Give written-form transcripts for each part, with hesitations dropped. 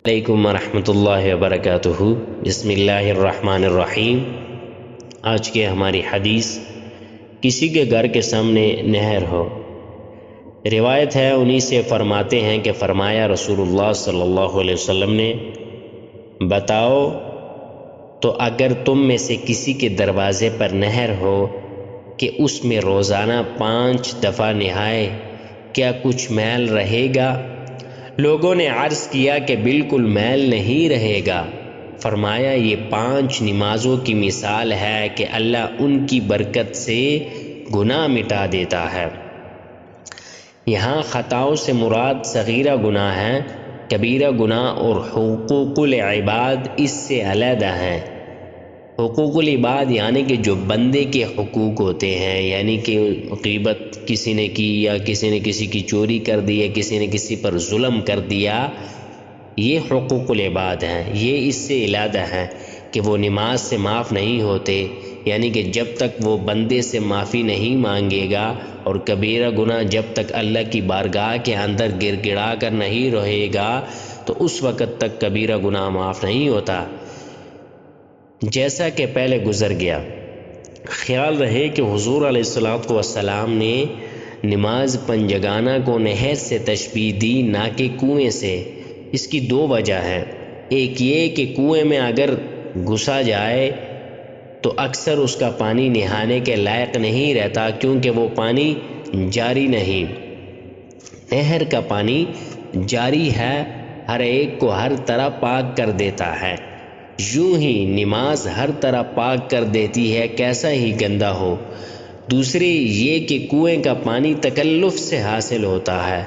علیکم ورحمۃ اللہ وبرکاتہ۔ بسم اللہ الرحمن الرحیم۔ آج کی ہماری حدیث، کسی کے گھر کے سامنے نہر ہو۔ روایت ہے، انہی سے فرماتے ہیں کہ فرمایا رسول اللہ صلی اللہ علیہ وسلم نے، بتاؤ تو اگر تم میں سے کسی کے دروازے پر نہر ہو کہ اس میں روزانہ 5 دفعہ نہائے، کیا کچھ میل رہے گا؟ لوگوں نے عرض کیا کہ بالکل میل نہیں رہے گا۔ فرمایا یہ 5 نمازوں کی مثال ہے کہ اللہ ان کی برکت سے گناہ مٹا دیتا ہے۔ یہاں خطاؤں سے مراد صغیرہ گناہ ہے، کبیرہ گناہ اور حقوق العباد اس سے علیحدہ ہیں۔ حقوق العباد یعنی کہ جو بندے کے حقوق ہوتے ہیں، یعنی کہ غیبت کسی نے کی، یا کسی نے کسی کی چوری کر دی، یا کسی نے کسی پر ظلم کر دیا، یہ حقوق العباد ہیں۔ یہ اس سے علیحدہ ہیں کہ وہ نماز سے معاف نہیں ہوتے، یعنی کہ جب تک وہ بندے سے معافی نہیں مانگے گا، اور کبیرہ گناہ جب تک اللہ کی بارگاہ کے اندر گر گڑا کر نہیں رہے گا تو اس وقت تک کبیرہ گناہ معاف نہیں ہوتا۔ جیسا کہ پہلے گزر گیا، خیال رہے کہ حضور علیہ السلام نے نماز پنجگانہ کو نہر سے تشبیہ دی، نہ کہ کنویں سے۔ اس کی 2 وجہ ہیں۔ ایک یہ کہ کنویں میں اگر گھسا جائے تو اکثر اس کا پانی نہانے کے لائق نہیں رہتا، کیونکہ وہ پانی جاری نہیں۔ نہر کا پانی جاری ہے، ہر ایک کو ہر طرح پاک کر دیتا ہے۔ یوں ہی نماز ہر طرح پاک کر دیتی ہے، کیسا ہی گندا ہو۔ دوسری یہ کہ کنویں کا پانی تکلف سے حاصل ہوتا ہے،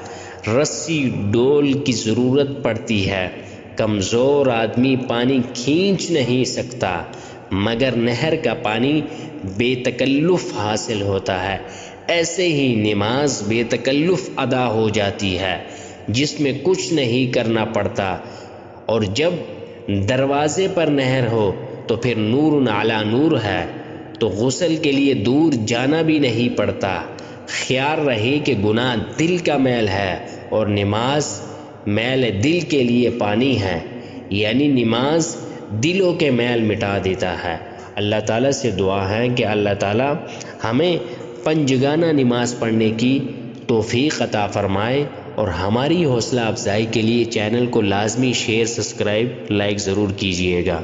رسی ڈول کی ضرورت پڑتی ہے، کمزور آدمی پانی کھینچ نہیں سکتا، مگر نہر کا پانی بے تکلف حاصل ہوتا ہے۔ ایسے ہی نماز بے تکلف ادا ہو جاتی ہے، جس میں کچھ نہیں کرنا پڑتا، اور جب دروازے پر نہر ہو تو پھر نور علی نور ہے، تو غسل کے لیے دور جانا بھی نہیں پڑتا۔ خیال رہے کہ گناہ دل کا میل ہے، اور نماز میل دل کے لیے پانی ہے، یعنی نماز دلوں کے میل مٹا دیتا ہے۔ اللہ تعالیٰ سے دعا ہے کہ اللہ تعالیٰ ہمیں پنجگانہ نماز پڑھنے کی توفیق عطا فرمائے، اور ہماری حوصلہ افزائی کے لیے چینل کو لازمی شیئر، سبسکرائب، لائک ضرور کیجیے گا۔